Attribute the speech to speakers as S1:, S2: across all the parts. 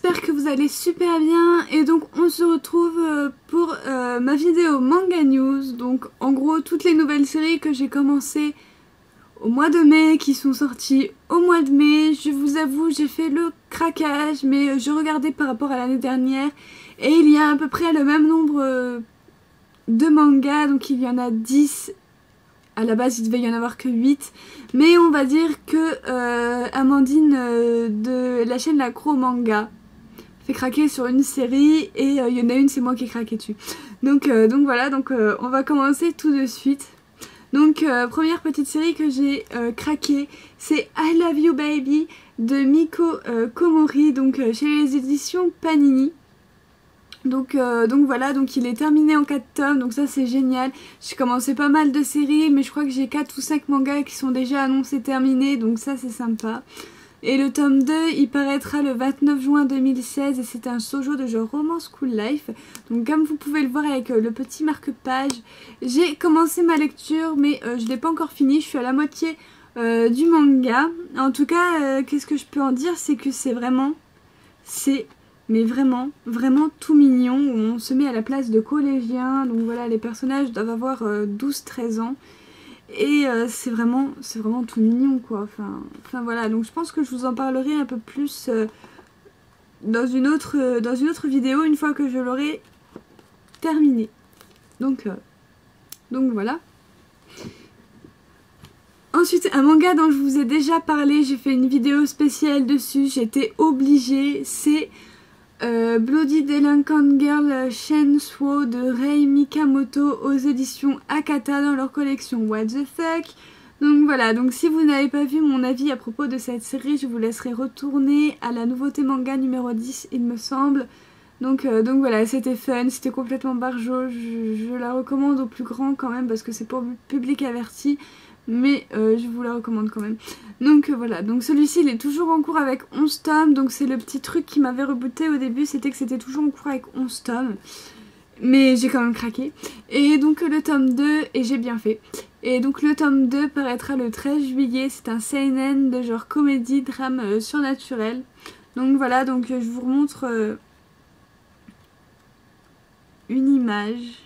S1: j'espère que vous allez super bien et donc on se retrouve pour ma vidéo Manga News. Donc en gros toutes les nouvelles séries que j'ai commencé au mois de mai qui sont sorties au mois de mai. Je vous avoue j'ai fait le craquage mais je regardais par rapport à l'année dernière et il y a à peu près le même nombre de mangas, donc il y en a 10. À la base il devait y en avoir que 8, mais on va dire que Amandine de la chaîne L'Accro Manga fait craquer sur une série et il y en a une, c'est moi qui ai craqué dessus. Donc voilà, on va commencer tout de suite. Donc première petite série que j'ai craqué, c'est I Love You Baby de Miko Komori, donc chez les éditions Panini. Donc voilà, donc il est terminé en 4 tomes, donc ça c'est génial. J'ai commencé pas mal de séries, mais je crois que j'ai 4 ou 5 mangas qui sont déjà annoncés terminés, donc ça c'est sympa. Et le tome 2, il paraîtra le 29 juin 2016 et c'est un shoujo de genre romance school life. Donc comme vous pouvez le voir avec le petit marque-page, j'ai commencé ma lecture, mais je l'ai pas encore fini, je suis à la moitié du manga. En tout cas, qu'est-ce que je peux en dire, c'est que mais vraiment tout mignon, où on se met à la place de collégiens, donc voilà, les personnages doivent avoir 12-13 ans, et c'est vraiment tout mignon quoi, enfin voilà, donc je pense que je vous en parlerai un peu plus dans une autre vidéo, une fois que je l'aurai terminé, donc voilà. Ensuite, un manga dont je vous ai déjà parlé, j'ai fait une vidéo spéciale dessus, j'étais obligée, c'est Bloody Delinquent Girl Shensuo de Rei Mikamoto aux éditions Akata dans leur collection What the Fuck. Donc voilà, donc si vous n'avez pas vu mon avis à propos de cette série, je vous laisserai retourner à la nouveauté manga numéro 10 il me semble. Donc voilà, c'était fun, c'était complètement barjo, je la recommande au plus grand quand même parce que c'est pour public averti. Mais je vous la recommande quand même. Donc voilà, donc celui-ci il est toujours en cours avec 11 tomes. Donc c'est le petit truc qui m'avait rebuté au début, c'était que c'était toujours en cours avec 11 tomes. Mais j'ai quand même craqué. Et donc le tome 2, et j'ai bien fait. Et donc le tome 2 paraîtra le 13 juillet. C'est un seinen de genre comédie, drame surnaturel. Donc voilà, donc je vous remontre une image.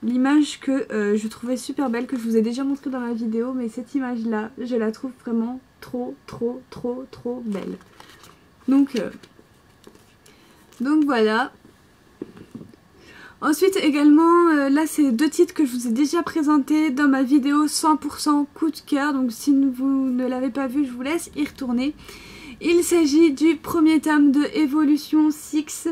S1: L'image que je trouvais super belle, que je vous ai déjà montré dans ma vidéo, mais cette image là, je la trouve vraiment trop belle. Donc voilà. Ensuite également, là c'est 2 titres que je vous ai déjà présentés dans ma vidéo 100% coup de cœur, donc si vous ne l'avez pas vu, je vous laisse y retourner. Il s'agit du premier tome de Evolution 6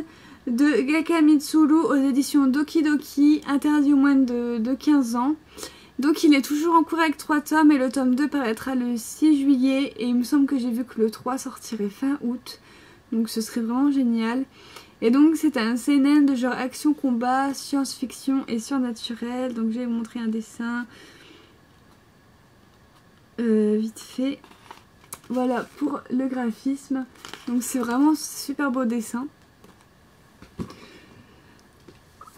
S1: de Gaka Mitsuru aux éditions Doki Doki, interdit aux moins de 15 ans. Donc il est toujours en cours avec 3 tomes et le tome 2 paraîtra le 6 juillet et il me semble que j'ai vu que le 3 sortirait fin août. Donc ce serait vraiment génial. Et donc c'est un seinen de genre action combat, science-fiction et surnaturel. Donc je vais vous montrer un dessin vite fait. Voilà pour le graphisme. Donc c'est vraiment super beau dessin.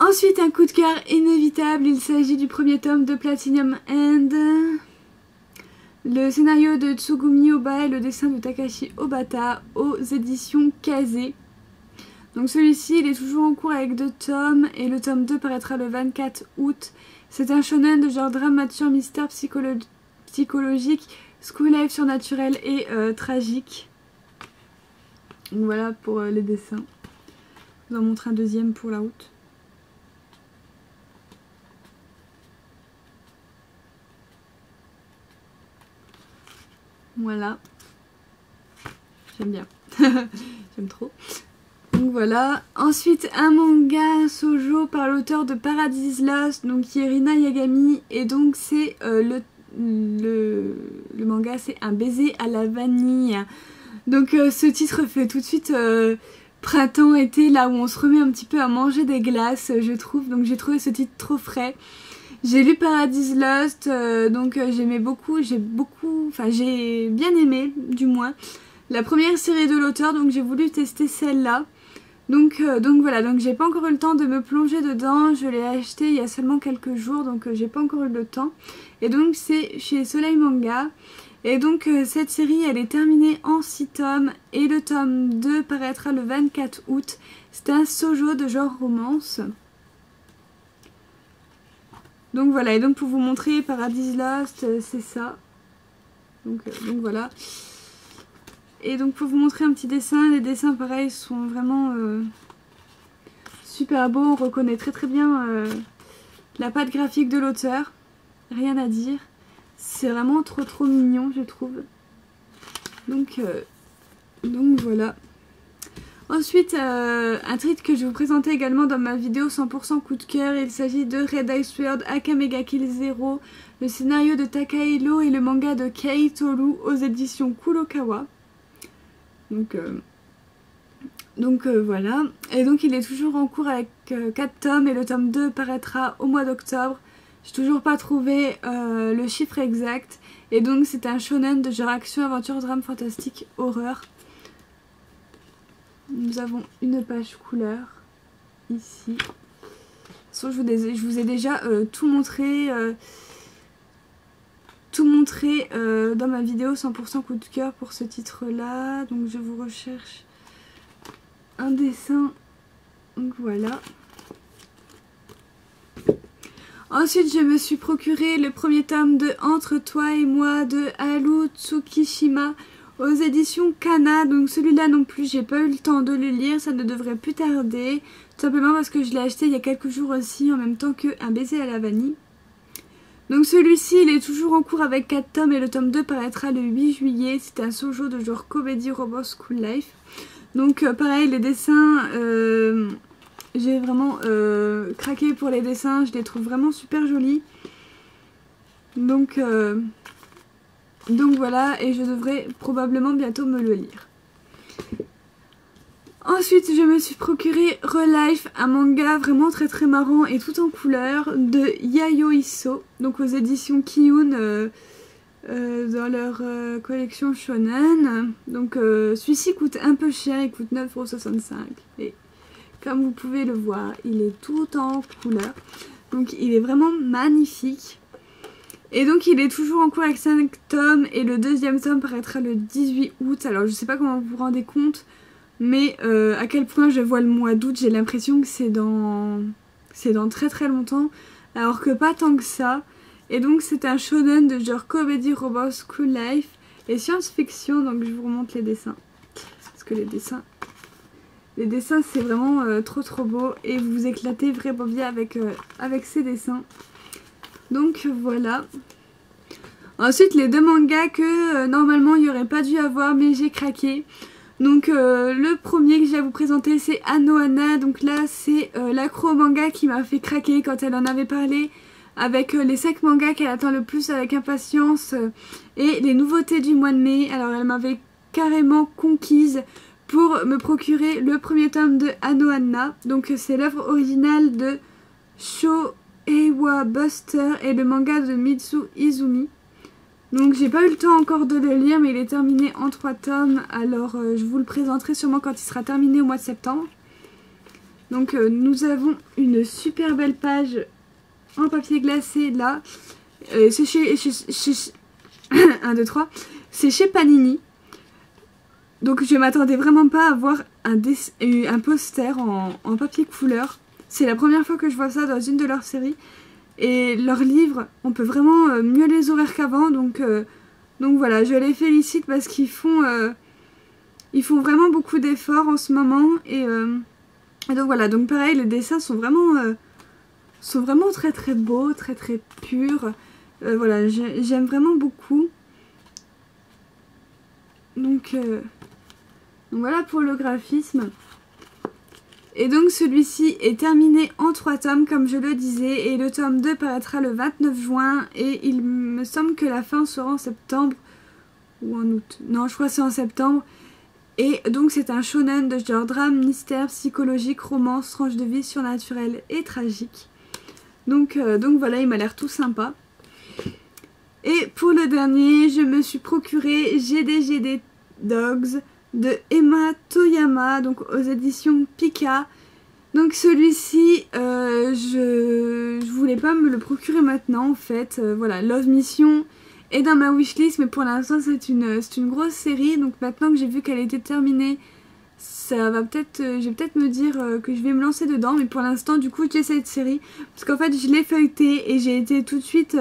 S1: Ensuite, un coup de cœur inévitable, il s'agit du premier tome de Platinum End. Le scénario de Tsugumi Oba et le dessin de Takashi Obata aux éditions Kazé. Donc celui-ci, il est toujours en cours avec 2 tomes et le tome 2 paraîtra le 24 août. C'est un shonen de genre dramature, mystère psychologique, school life surnaturel et tragique. Donc voilà pour les dessins. Je vous en montre un deuxième pour la route. Voilà, j'aime bien, j'aime trop. Donc voilà, ensuite un manga shoujo par l'auteur de Paradise Lost, donc qui est Rina Yagami, et donc c'est le manga c'est Un baiser à la vanille. Donc ce titre fait tout de suite printemps-été, là où on se remet un petit peu à manger des glaces, je trouve, donc j'ai trouvé ce titre trop frais. J'ai lu Paradise Lost, donc j'ai bien aimé du moins la première série de l'auteur, donc j'ai voulu tester celle-là. Donc voilà, donc j'ai pas encore eu le temps de me plonger dedans, je l'ai acheté il y a seulement quelques jours, donc j'ai pas encore eu le temps. Et donc c'est chez Soleil Manga, Et donc cette série elle est terminée en 6 tomes et le tome 2 paraîtra le 24 août. C'est un shoujo de genre romance. Donc voilà, et donc pour vous montrer Paradise Lost, c'est ça. Donc voilà. Et donc pour vous montrer un petit dessin, les dessins pareil sont vraiment super beaux. On reconnaît très bien la patte graphique de l'auteur. Rien à dire. C'est vraiment trop mignon je trouve. Donc voilà. Ensuite, un titre que je vais vous présenter également dans ma vidéo 100% coup de cœur. Il s'agit de Red Ice Sword Akamega Kill Zero, le scénario de Takahiro et le manga de Kei Toru aux éditions Kurokawa. Donc voilà. Et donc il est toujours en cours avec 4 tomes et le tome 2 paraîtra au mois d'octobre. J'ai toujours pas trouvé le chiffre exact. Et donc c'est un shonen de genre action, aventure, drame, fantastique, horreur. Nous avons une page couleur ici. De toute façon, je vous ai déjà tout montré dans ma vidéo 100% coup de cœur pour ce titre là. Donc je vous recherche un dessin. Donc voilà. Ensuite je me suis procuré le premier tome de Entre toi et moi de Haru Tsukishima aux éditions Kana. Donc celui-là non plus j'ai pas eu le temps de le lire, ça ne devrait plus tarder. Tout simplement parce que je l'ai acheté il y a quelques jours aussi en même temps que Un baiser à la vanille. Donc celui-ci il est toujours en cours avec 4 tomes et le tome 2 paraîtra le 8 juillet. C'est un shoujo de genre Comedy Robot School Life. Donc pareil les dessins, j'ai vraiment craqué pour les dessins, je les trouve vraiment super jolis. Donc voilà, et je devrais probablement bientôt me le lire. Ensuite, je me suis procuré Relife, un manga vraiment très marrant et tout en couleur de Yayoi Isso, donc aux éditions Kiyun dans leur collection shonen. Donc celui-ci coûte un peu cher, il coûte 9,65 €. Et comme vous pouvez le voir, il est tout en couleur. Donc il est vraiment magnifique. Et donc il est toujours en cours avec 5 tomes et le deuxième tome paraîtra le 18 août. Alors je sais pas comment vous vous rendez compte, mais à quel point je vois le mois d'août, j'ai l'impression que c'est dans très longtemps, alors que pas tant que ça. Et donc c'est un shonen de genre Comedy Robot School Life et science-fiction. Donc je vous remonte les dessins, parce que les dessins c'est vraiment trop beau et vous vous éclatez vraiment bien avec ces dessins. Donc voilà. Ensuite les deux mangas que normalement il n'y aurait pas dû avoir mais j'ai craqué. Donc le premier que j'ai à vous présenter c'est Anohana. Donc là c'est l'accro manga qui m'a fait craquer quand elle en avait parlé, avec les 5 mangas qu'elle attend le plus avec impatience et les nouveautés du mois de mai. Alors elle m'avait carrément conquise pour me procurer le premier tome de Anohana. Donc c'est l'œuvre originale de Shoeiwa Buster et le manga de Mitsu Izumi. Donc j'ai pas eu le temps encore de le lire, mais il est terminé en 3 tomes. Alors je vous le présenterai sûrement quand il sera terminé au mois de septembre. Donc nous avons une super belle page en papier glacé là. C'est chez 1, 2, 3. C'est chez Panini. Donc je m'attendais vraiment pas à voir un poster en papier couleur. C'est la première fois que je vois ça dans une de leurs séries. Et leurs livres, on peut vraiment mieux les ouvrir qu'avant. Donc voilà, je les félicite parce qu'ils font vraiment beaucoup d'efforts en ce moment. Et donc voilà, donc pareil, les dessins sont vraiment très beaux, très purs. Voilà, j'aime vraiment beaucoup. Donc voilà pour le graphisme. Et donc celui-ci est terminé en 3 tomes comme je le disais, et le tome 2 paraîtra le 29 juin et il me semble que la fin sera en septembre ou en août. Non, je crois que c'est en septembre. Et donc c'est un shonen de genre drame, mystère, psychologique, romance, tranche de vie surnaturelle et tragique. Donc voilà, il m'a l'air tout sympa. Et pour le dernier, je me suis procuré GDGD Dogs de Emma Toyama, donc aux éditions Pika. Donc celui-ci, je voulais pas me le procurer maintenant en fait. Voilà, Love Mission est dans ma wishlist, mais pour l'instant c'est une grosse série, donc maintenant que j'ai vu qu'elle était terminée, ça va peut-être, je vais peut-être me dire que je vais me lancer dedans, mais pour l'instant du coup j'ai cette série, parce qu'en fait je l'ai feuilletée et j'ai été tout de suite,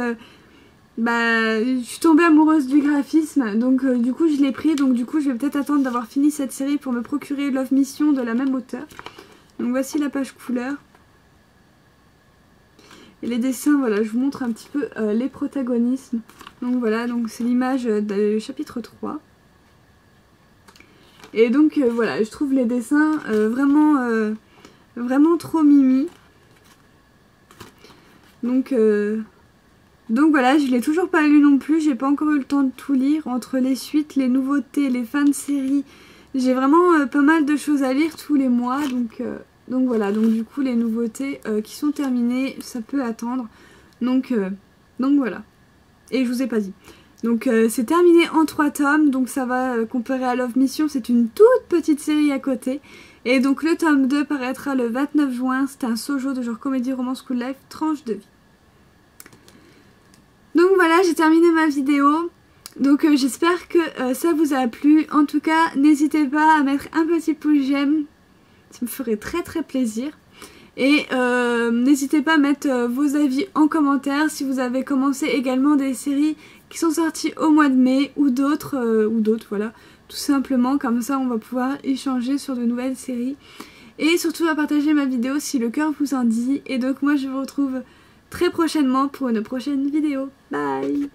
S1: je suis tombée amoureuse du graphisme, donc du coup je l'ai pris, donc du coup je vais peut-être attendre d'avoir fini cette série pour me procurer Love Mission de la même auteur. Donc voici la page couleur. Et les dessins, voilà, je vous montre un petit peu les protagonismes. Donc voilà, donc c'est l'image du chapitre 3. Et donc voilà, je trouve les dessins vraiment trop mimi. Donc voilà, je l'ai toujours pas lu non plus, j'ai pas encore eu le temps de tout lire. Entre les suites, les nouveautés, les fins de série, j'ai vraiment pas mal de choses à lire tous les mois. Donc voilà, donc du coup les nouveautés qui sont terminées, ça peut attendre. Donc voilà. Et je vous ai pas dit. Donc c'est terminé en 3 tomes, donc ça va comparer à Love Mission, c'est une toute petite série à côté. Et donc le tome 2 paraîtra le 29 juin, c'est un shoujo de genre comédie romance school life, tranche de vie. Donc voilà, j'ai terminé ma vidéo. Donc j'espère que ça vous a plu. En tout cas, n'hésitez pas à mettre un petit pouce j'aime. Ça me ferait très très plaisir. Et n'hésitez pas à mettre vos avis en commentaire si vous avez commencé également des séries qui sont sorties au mois de mai ou d'autres, voilà. Tout simplement, comme ça on va pouvoir échanger sur de nouvelles séries. Et surtout à partager ma vidéo si le cœur vous en dit. Et donc moi je vous retrouve très prochainement pour une prochaine vidéo. Bye!